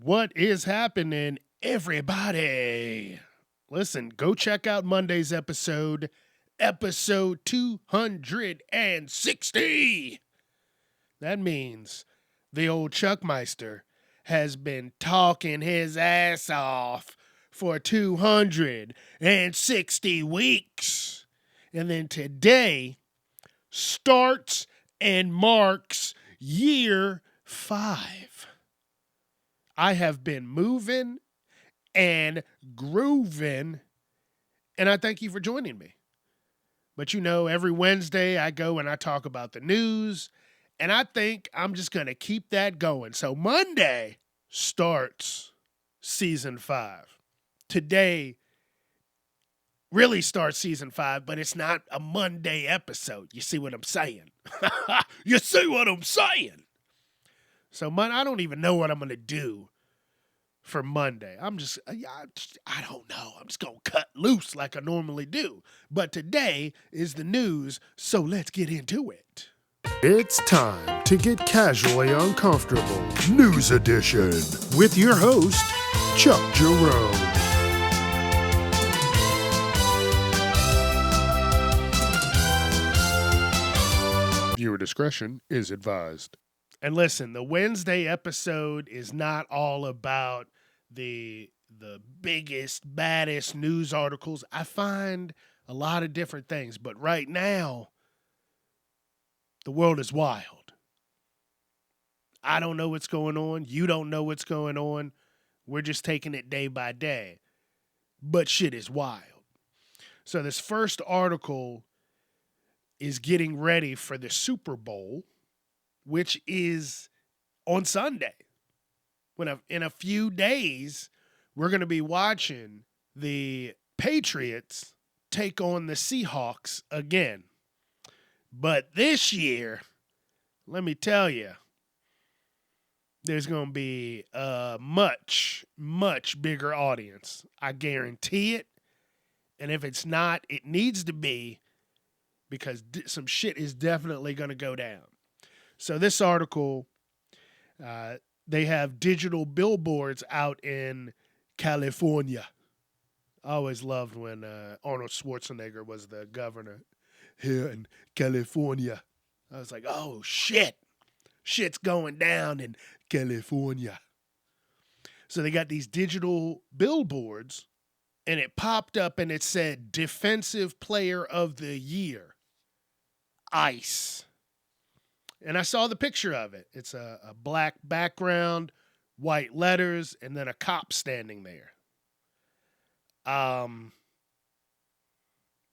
What is happening, everybody? Listen, go check out Monday's episode 260. That means the old Chuckmeister has been talking his ass off for 260 weeks. And then today starts and marks year 5. I have been moving and grooving, and I thank you for joining me. But every Wednesday I go and I talk about the news, and I think I'm just going to keep that going. So Monday starts season 5. Today really starts season 5, but it's not a Monday episode. You see what I'm saying? You see what I'm saying? So I don't even know what I'm going to do for Monday. I don't know. I'm just going to cut loose like I normally do. But today is the news, so let's get into it. It's time to get casually uncomfortable. News Edition with your host, Chuck Jerome. Viewer discretion is advised. And listen, the Wednesday episode is not all about the biggest, baddest news articles. I find a lot of different things, but right now, the world is wild. I don't know what's going on. You don't know what's going on. We're just taking it day by day. But shit is wild. So this first article is getting ready for the Super Bowl, which is on Sunday. In a few days, we're going to be watching the Patriots take on the Seahawks again. But this year, let me tell you, there's going to be a much, much bigger audience. I guarantee it. And if it's not, it needs to be, because some shit is definitely going to go down. So this article, they have digital billboards out in California. I always loved when Arnold Schwarzenegger was the governor here in California. I was like, oh, shit. Shit's going down in California. So they got these digital billboards, and it popped up and it said Defensive Player of the Year, ICE. And I saw the picture of it. It's a black background, white letters, and then a cop standing there.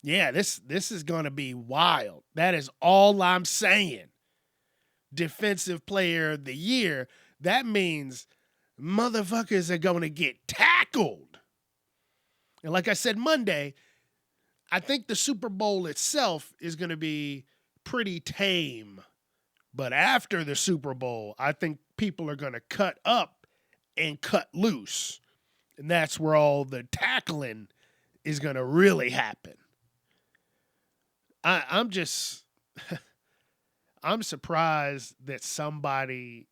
Yeah, this is going to be wild. That is all I'm saying. Defensive Player of the Year. That means motherfuckers are going to get tackled. And like I said Monday, I think the Super Bowl itself is going to be pretty tame. But after the Super Bowl, I think people are going to cut up and cut loose. And that's where all the tackling is going to really happen. I'm surprised that somebody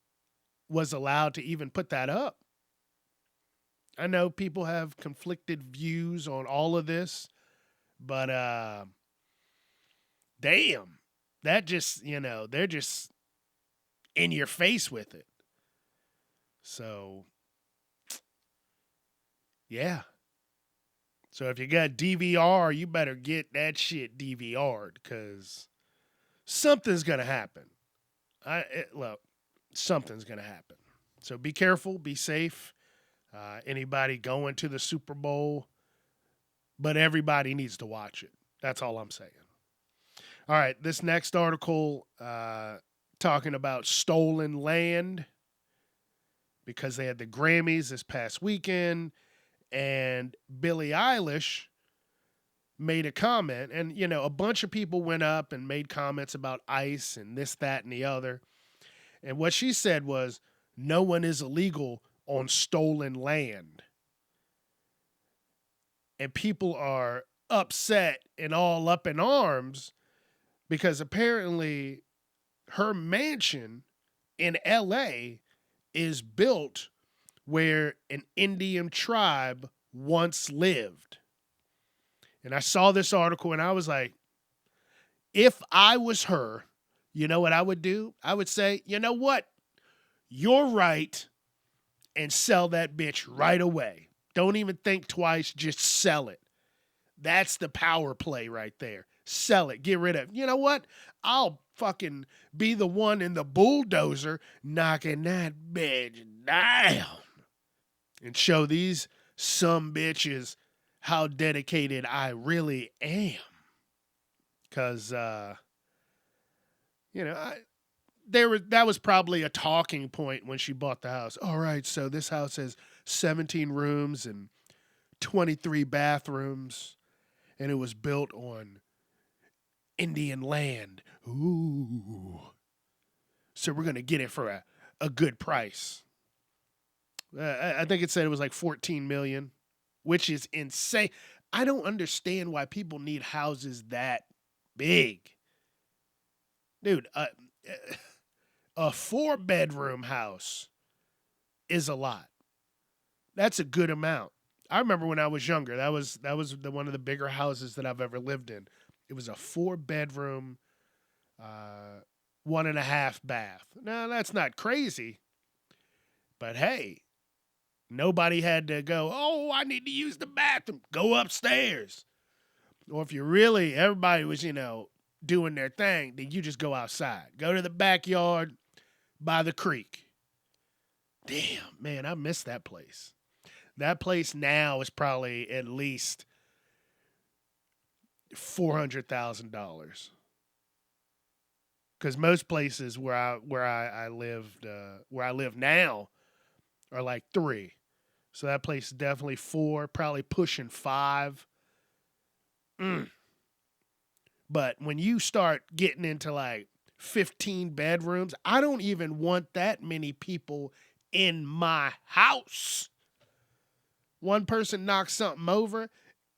was allowed to even put that up. I know people have conflicted views on all of this, but damn, that just, they're just in your face with it. So, yeah. So if you got DVR, you better get that shit DVR'd, because something's going to happen. Look, something's going to happen. So be careful, be safe. Anybody going to the Super Bowl, but everybody needs to watch it. That's all I'm saying. All right, this next article talking about stolen land, because they had the Grammys this past weekend, and Billie Eilish made a comment, and a bunch of people went up and made comments about ICE and this, that, and the other. And what she said was, no one is illegal on stolen land. And people are upset and all up in arms because apparently her mansion in LA is built where an Indian tribe once lived. And I saw this article and I was like, if I was her, you know what I would do? I would say, you know what? You're right, and sell that bitch right away. Don't even think twice, just sell it. That's the power play right there. Sell it. Get rid of it. You know what? I'll fucking be the one in the bulldozer knocking that bitch down and show these some bitches how dedicated I really am. Because, that was probably a talking point when she bought the house. All right, so this house has 17 rooms and 23 bathrooms, and it was built on Indian land. Ooh. So we're going to get it for a good price. I think it said it was like $14 million, which is insane. I don't understand why people need houses that big. Dude, a 4-bedroom house is a lot. That's a good amount. I remember when I was younger, that was one of the bigger houses that I've ever lived in. It was a 4-bedroom, 1.5 bath. Now, that's not crazy, but hey, nobody had to go, oh, I need to use the bathroom. Go upstairs. Or if everybody was, doing their thing, then you just go outside. Go to the backyard by the creek. Damn, man, I miss that place. That place now is probably at least $400,000. Because most places where I live now are like 3. So that place is definitely 4, probably pushing 5. But when you start getting into like 15 bedrooms, I don't even want that many people in my house. One person knocks something over,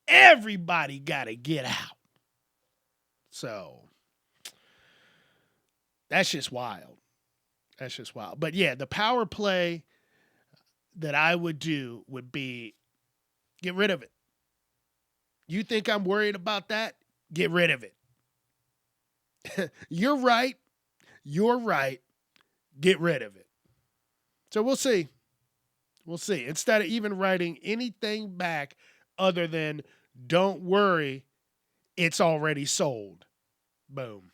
everybody got to get out. So that's just wild. But yeah, the power play that I would do would be get rid of it. You think I'm worried about that? Get rid of it. You're right. Get rid of it. So we'll see. Instead of even writing anything back other than don't worry, it's already sold. Boom.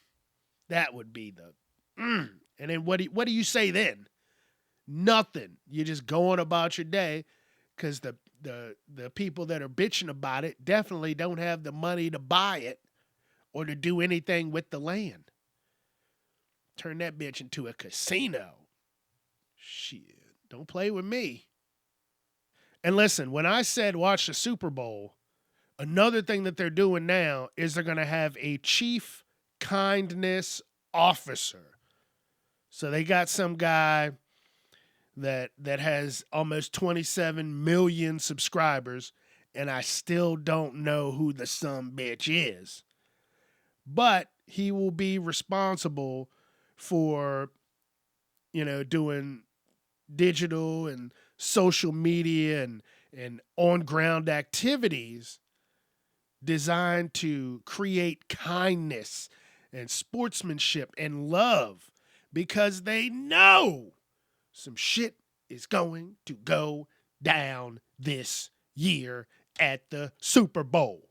That would be the And then what do you say then? Nothing. You're just going about your day because the people that are bitching about it definitely don't have the money to buy it or to do anything with the land. Turn that bitch into a casino. Shit. Don't play with me. And listen, when I said watch the Super Bowl, another thing that they're doing now is they're going to have a chief kindness officer. So they got some guy that has almost 27 million subscribers, and I still don't know who the sumbitch is. But he will be responsible for, doing digital and social media and on-ground activities designed to create kindness and sportsmanship and love because they know some shit is going to go down this year at the Super Bowl.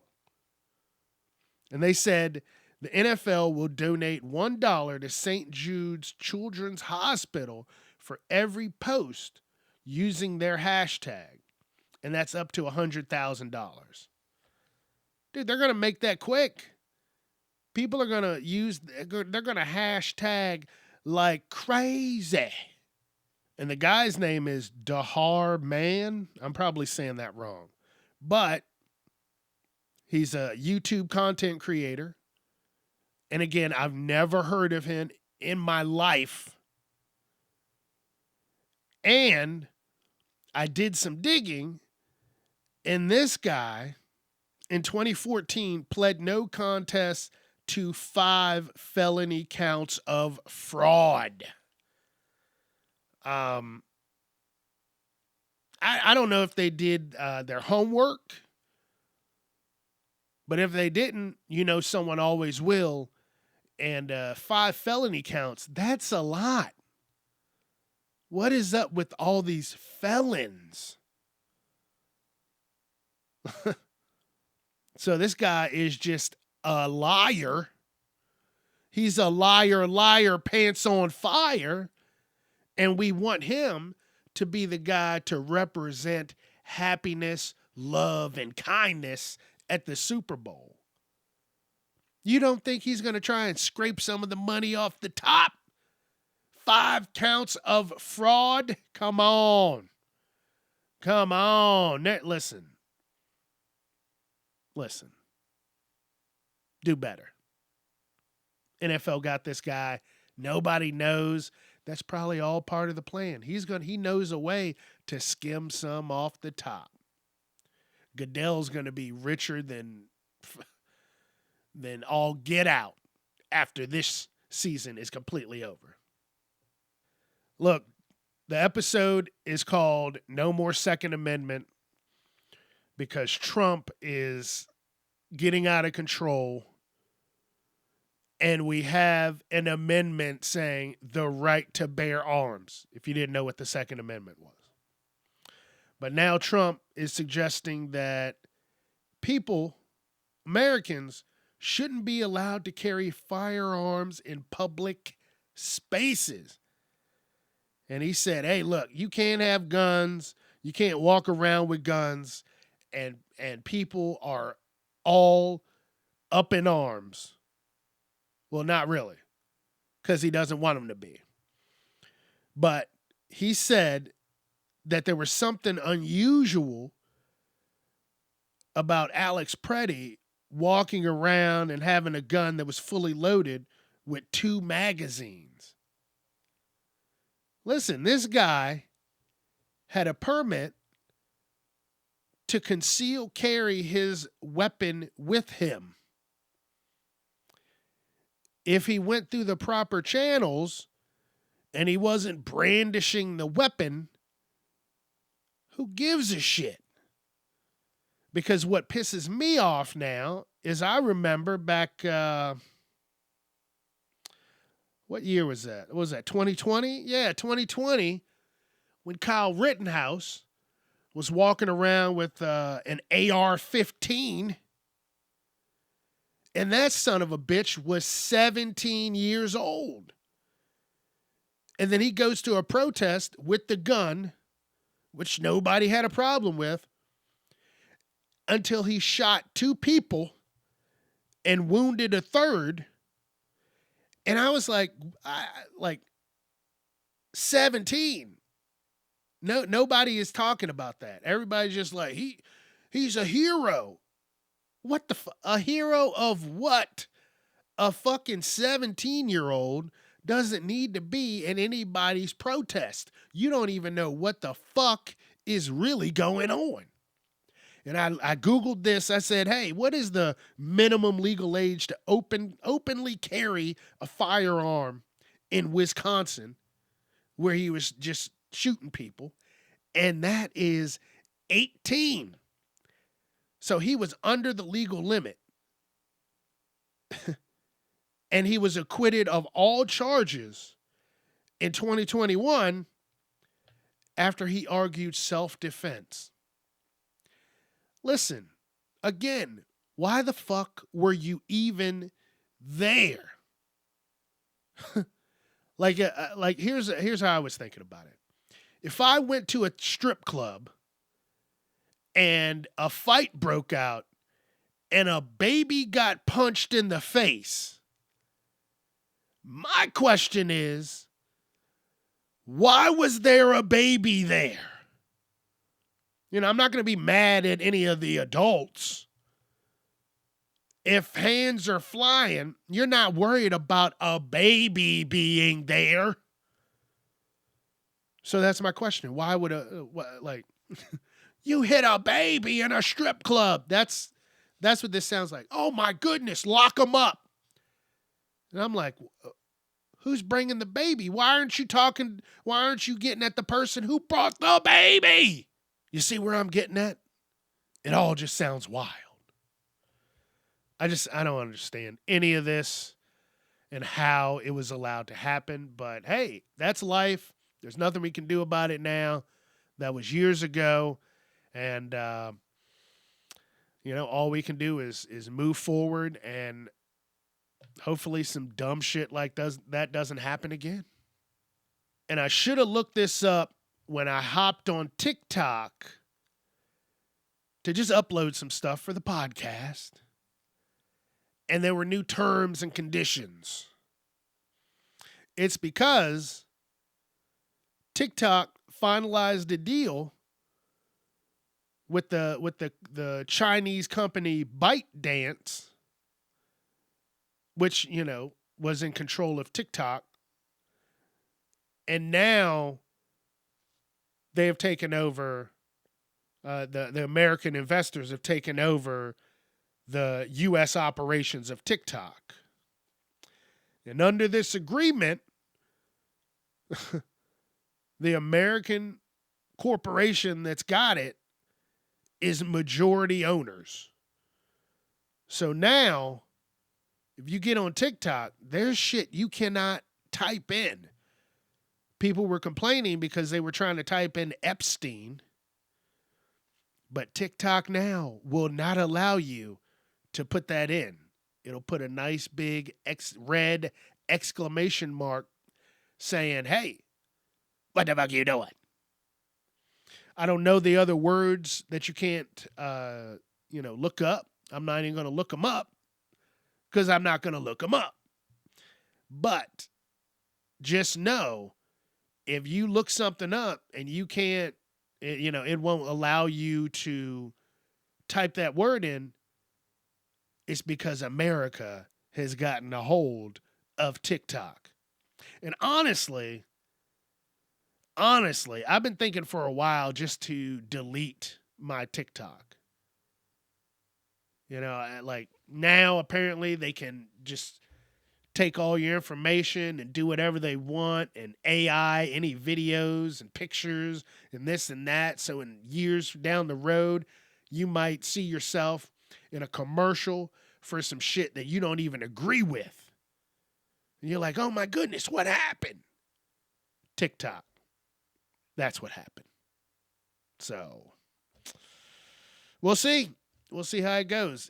And they said the NFL will donate $1 to St. Jude's Children's Hospital for every post using their hashtag. And that's up to $100,000. Dude, they're going to make that quick. People are going to they're going to hashtag like crazy. And the guy's name is Dahar Man. I'm probably saying that wrong. But he's a YouTube content creator. And again, I've never heard of him in my life. And I did some digging, and this guy in 2014 pled no contest to 5 felony counts of fraud. I don't know if they did their homework, but if they didn't, someone always will. And 5 felony counts, that's a lot. What is up with all these felons? So this guy is just a liar. He's a liar, pants on fire. And we want him to be the guy to represent happiness, love, and kindness at the Super Bowl. You don't think he's going to try and scrape some of the money off the top? 5 counts of fraud? Come on. Listen. Do better. NFL got this guy. Nobody knows. That's probably all part of the plan. He knows a way to skim some off the top. Goodell's going to be richer than all get out after this season is completely over. Look, the episode is called No More Second Amendment because Trump is getting out of control. And we have an amendment saying the right to bear arms, if you didn't know what the Second Amendment was. But now Trump is suggesting that people, Americans, shouldn't be allowed to carry firearms in public spaces. And he said, hey, look, you can't have guns. You can't walk around with guns. And people are all up in arms. Well, not really, because he doesn't want them to be. But he said that there was something unusual about Alex Preddy walking around and having a gun that was fully loaded with 2 magazines. Listen, this guy had a permit to conceal carry his weapon with him. If he went through the proper channels and he wasn't brandishing the weapon, who gives a shit? Because what pisses me off now is I remember back, what year was that? Was that 2020? Yeah, 2020, when Kyle Rittenhouse was walking around with an AR-15. And that son of a bitch was 17 years old. And then he goes to a protest with the gun, which nobody had a problem with, until he shot 2 people and wounded a third. And I was like 17. No, nobody is talking about that. Everybody's just like, he's a hero. What a hero of what? A fucking 17-year-old doesn't need to be in anybody's protest. You don't even know what the fuck is really going on. And I Googled this. I said, hey, what is the minimum legal age to openly carry a firearm in Wisconsin, where he was just shooting people? And that is 18. So he was under the legal limit. And he was acquitted of all charges in 2021 after he argued self-defense. Listen, again, why the fuck were you even there? Like here's how I was thinking about it. If I went to a strip club and a fight broke out and a baby got punched in the face, my question is, why was there a baby there? I'm not going to be mad at any of the adults. If hands are flying, you're not worried about a baby being there. So that's my question. Why would you hit a baby in a strip club? That's what this sounds like. Oh my goodness, lock them up. And I'm like, who's bringing the baby? Why aren't you getting at the person who brought the baby? You see where I'm getting at? It all just sounds wild. I don't understand any of this and how it was allowed to happen. But hey, that's life. There's nothing we can do about it now. That was years ago. And, all we can do is move forward, and hopefully some dumb shit like that doesn't happen again. And I should have looked this up when I hopped on TikTok to just upload some stuff for the podcast. And there were new terms and conditions. It's because TikTok finalized a deal with the Chinese company ByteDance, which, was in control of TikTok. And now they have taken over, the American investors have taken over the U.S. operations of TikTok. And under this agreement, the American corporation that's got it is majority owners. So now, if you get on TikTok, there's shit you cannot type in. People were complaining because they were trying to type in Epstein. But TikTok now will not allow you to put that in. It'll put a nice big red exclamation mark saying, hey, what the fuck are you doing? I don't know the other words that you can't, look up. I'm not even going to look them up because I'm not going to look them up. But just know, if you look something up and you can't, it won't allow you to type that word in, it's because America has gotten a hold of TikTok. And honestly, I've been thinking for a while just to delete my TikTok. Like now apparently they can just take all your information and do whatever they want, and AI, any videos and pictures and this and that. So in years down the road, you might see yourself in a commercial for some shit that you don't even agree with. And you're like, oh my goodness, what happened? TikTok. That's what happened. So we'll see. We'll see how it goes.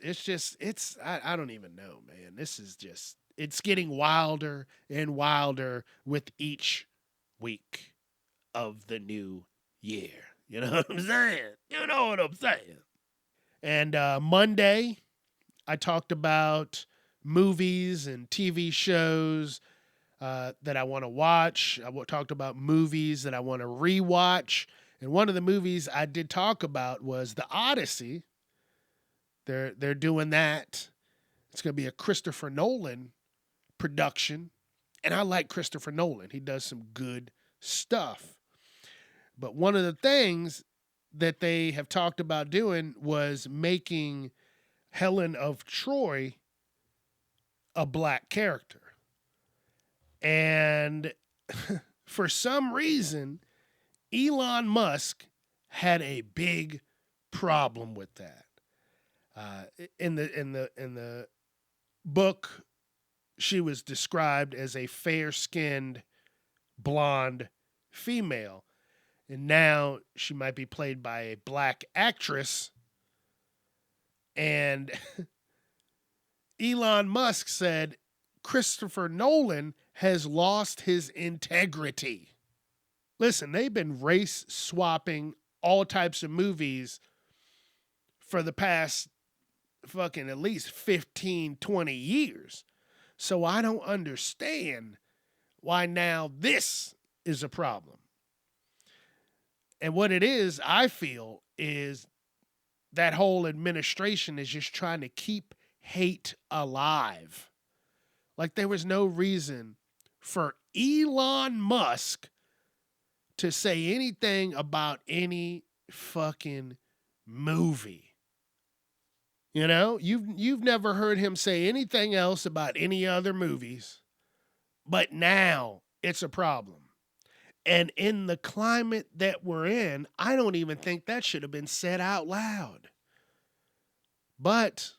I don't even know, man. It's getting wilder and wilder with each week of the new year. You know what I'm saying? You know what I'm saying? And Monday, I talked about movies and TV shows that I want to watch. I talked about movies that I want to rewatch. And one of the movies I did talk about was The Odyssey. They're doing that. It's going to be a Christopher Nolan production. And I like Christopher Nolan. He does some good stuff. But one of the things that they have talked about doing was making Helen of Troy a black character. And for some reason, Elon Musk had a big problem with that. In the book, she was described as a fair-skinned, blonde female. And now she might be played by a black actress. And Elon Musk said Christopher Nolan has lost his integrity. Listen, they've been race swapping all types of movies for the past fucking at least 15, 20 years. So I don't understand why now this is a problem. And what it is, I feel, is that whole administration is just trying to keep hate alive. Like there was no reason for Elon Musk to say anything about any fucking movie. You know, you've never heard him say anything else about any other movies, but now it's a problem. And in the climate that we're in, I don't even think that should have been said out loud. But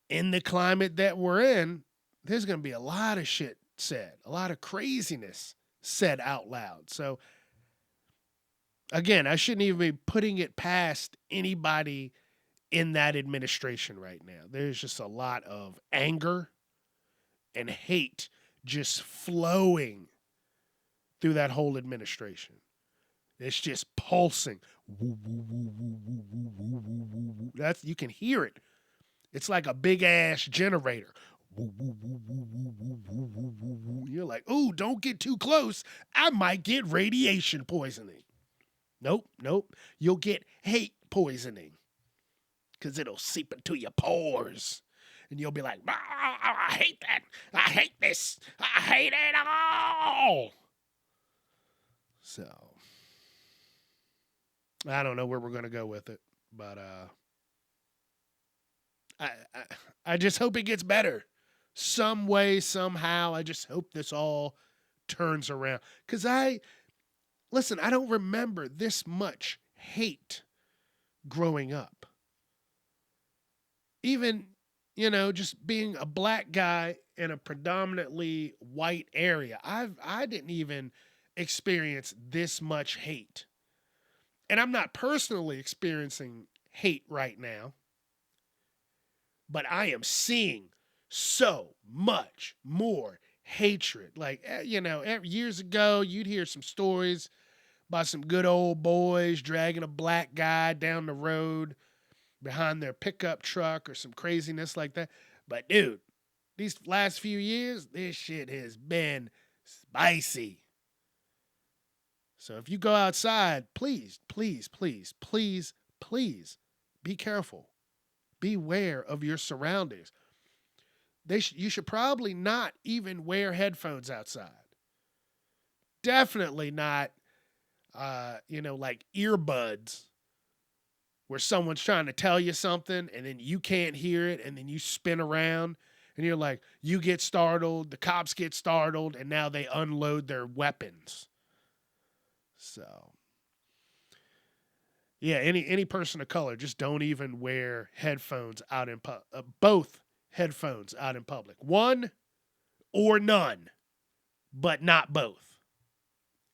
in the climate that we're in, there's going to be a lot of shit said, a lot of craziness said out loud. So, again, I shouldn't even be putting it past anybody in that administration right now. There's just a lot of anger and hate just flowing through that whole administration. It's just pulsing. That's, you can hear it. It's like a big ass generator. You're like, ooh, don't get too close. I might get radiation poisoning. Nope. You'll get hate poisoning because it'll seep into your pores. And you'll be like, I hate that. I hate this. I hate it all. So, I don't know where we're going to go with it. But I just hope it gets better. Some way, somehow. I just hope this all turns around. Because I don't remember this much hate growing up. Even, just being a black guy in a predominantly white area, I didn't even experience this much hate. And I'm not personally experiencing hate right now, but I am seeing so much more hatred. Like, years ago, you'd hear some stories about some good old boys dragging a black guy down the road behind their pickup truck or some craziness like that. But dude, these last few years, this shit has been spicy. So if you go outside, please, please, please, please, please be careful. Beware of your surroundings. You should probably not even wear headphones outside. Definitely not, like earbuds where someone's trying to tell you something and then you can't hear it and then you spin around and you're like, you get startled, the cops get startled, and now they unload their weapons. So, yeah, any person of color, just don't even wear headphones out in both headphones out in public. One or none, but not both.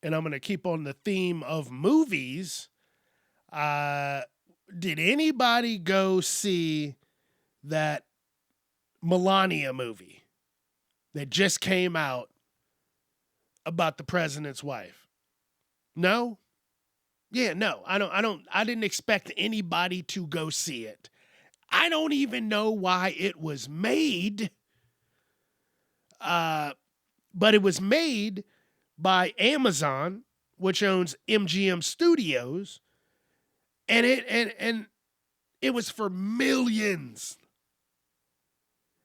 And I'm going to keep on the theme of movies. Did anybody go see that Melania movie that just came out about the president's wife? No? Yeah, no. I didn't expect anybody to go see it. I don't even know why it was made. But it was made by Amazon, which owns MGM Studios, and it was for millions.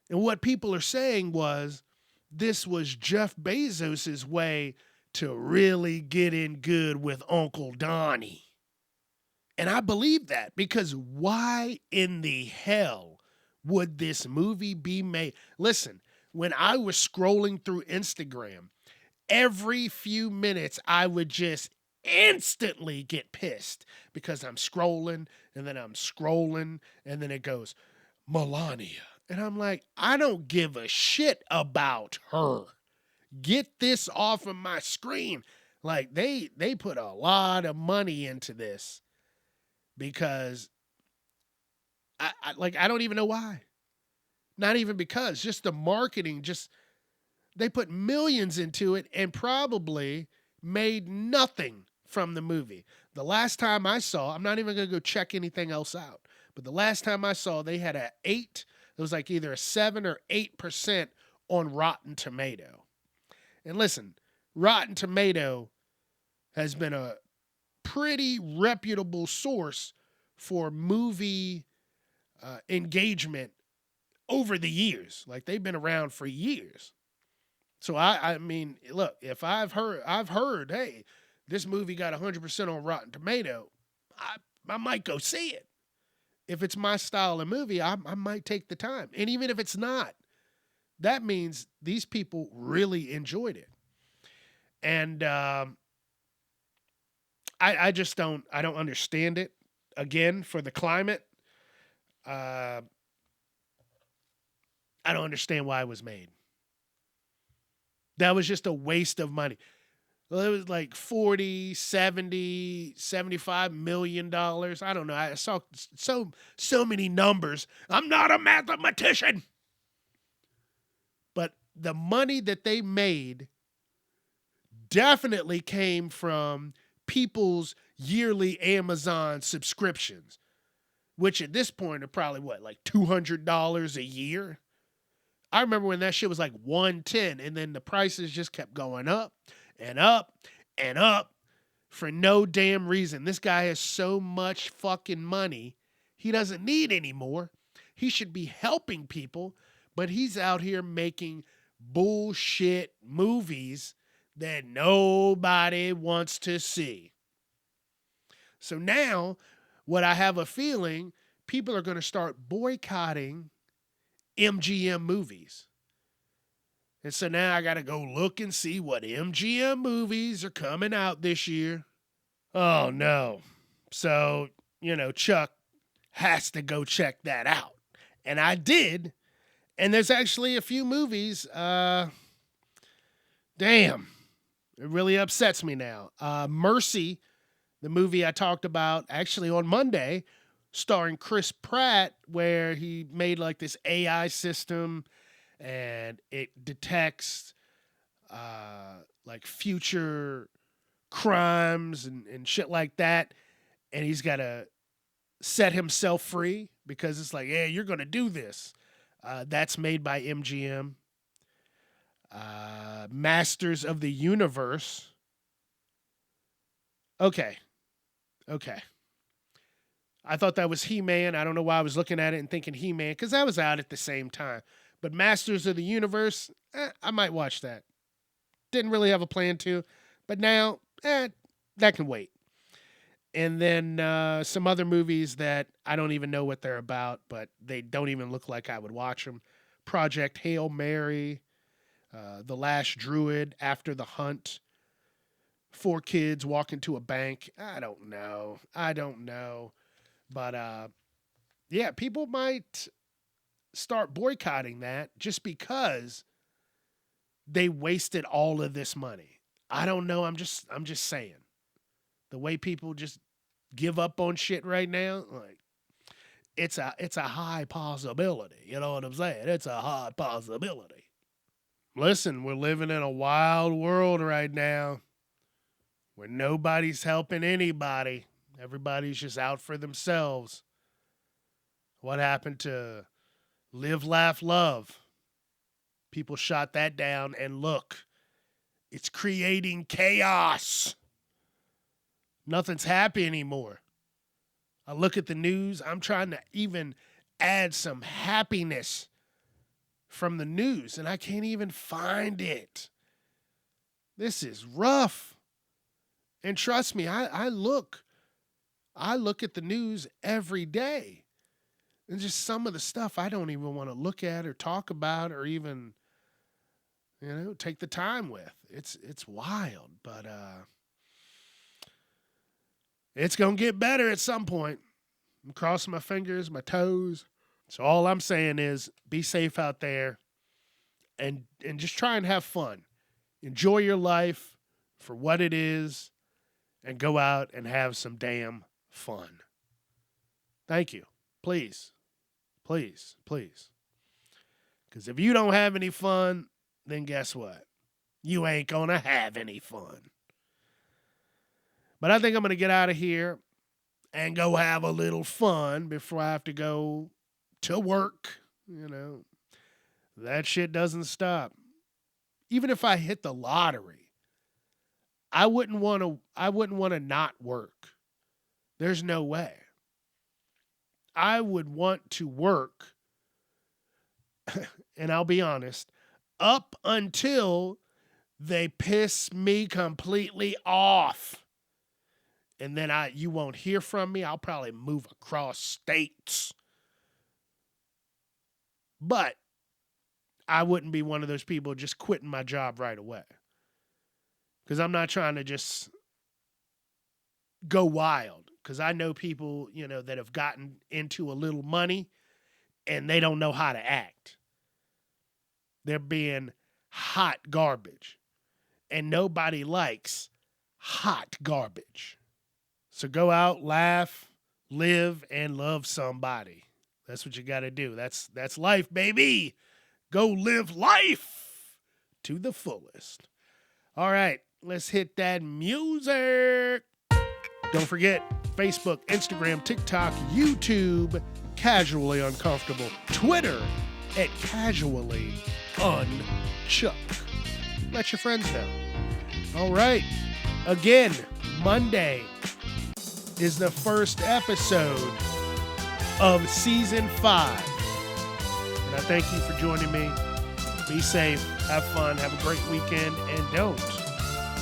And what people are saying was this was Jeff Bezos' way to really get in good with Uncle Donnie. And I believe that, because why in the hell would this movie be made? Listen, when I was scrolling through Instagram, every few minutes I would just instantly get pissed because I'm scrolling and then I'm scrolling and then it goes, Melania. And I'm like, I don't give a shit about her. Get this off of my screen. Like, they put a lot of money into this because I don't even know why. Not even because, just the marketing, they put millions into it and probably made nothing from the movie. The last time I saw, I'm not even going to go check anything else out, but the last time I saw, they had it was like either a 7 or 8% on Rotten Tomato. And listen, Rotten Tomato has been a pretty reputable source for movie engagement over the years. Like, they've been around for years. So I mean, look, if I've heard, hey, this movie got 100% on Rotten Tomato, I might go see it. If it's my style of movie, I might take the time. And even if it's not, that means these people really enjoyed it. And I just I don't understand it. Again, for the climate, uh, I don't understand why it was made. That was just a waste of money. Well, it was like 40, 70, 75 million dollars. I don't know. I saw so many numbers. I'm not a mathematician. But the money that they made definitely came from people's yearly Amazon subscriptions, which at this point are probably what, like $200 a year? I remember when that shit was like 110, and then the prices just kept going up and up and up for no damn reason. This guy has so much fucking money, he doesn't need any more. He should be helping people, but he's out here making bullshit movies that nobody wants to see. So now, what I have a feeling, people are going to start boycotting MGM movies. And so now I got to go look and see what MGM movies are coming out this year. Oh, no. So, Chuck has to go check that out. And I did. And there's actually a few movies. Damn. It really upsets me now. Mercy, the movie I talked about actually on Monday, starring Chris Pratt, where he made like this AI system and it detects like future crimes and shit like that. And he's got to set himself free because it's like, yeah, you're going to do this. That's made by MGM. Masters of the Universe. Okay. I thought that was He-Man. I don't know why I was looking at it and thinking He-Man, because that was out at the same time. But Masters of the Universe, I might watch that. Didn't really have a plan to, but now, that can wait. And then some other movies that I don't even know what they're about, but they don't even look like I would watch them. Project Hail Mary, The Last Druid, After the Hunt, 4 kids walk into a bank. I don't know. But yeah, people might start boycotting that just because they wasted all of this money. I don't know. I'm just saying. The way people just give up on shit right now, like it's a high possibility. You know what I'm saying? It's a high possibility. Listen, we're living in a wild world right now where nobody's helping anybody. Everybody's just out for themselves. What happened to Live, Laugh, Love? People shot that down, and look, it's creating chaos. Nothing's happy anymore. I look at the news. I'm trying to even add some happiness from the news, and I can't even find it. This is rough. And trust me, I look at the news every day. And just some of the stuff I don't even want to look at or talk about or even, take the time with. It's wild, but it's going to get better at some point. I'm crossing my fingers, my toes. So all I'm saying is be safe out there and just try and have fun. Enjoy your life for what it is and go out and have some damn fun. Thank you. Please. Please. Please. Because if you don't have any fun, then guess what? You ain't going to have any fun. But I think I'm going to get out of here and go have a little fun before I have to go to work. That shit doesn't stop. Even if I hit the lottery, I wouldn't want to not work. There's no way. I would want to work, and I'll be honest, up until they piss me completely off. And then you won't hear from me. I'll probably move across states. But I wouldn't be one of those people just quitting my job right away. Because I'm not trying to just go wild. Because I know people, that have gotten into a little money and they don't know how to act. They're being hot garbage. And nobody likes hot garbage. So go out, laugh, live, and love somebody. That's what you got to do. That's life, baby. Go live life to the fullest. All right, let's hit that music. Don't forget, Facebook, Instagram, TikTok, YouTube, Casually Uncomfortable, Twitter at Casually Unchuck. Let your friends know. All right, again, Monday is the first episode of Season 5. And I thank you for joining me. Be safe, have fun, have a great weekend, and don't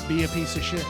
be a piece of shit.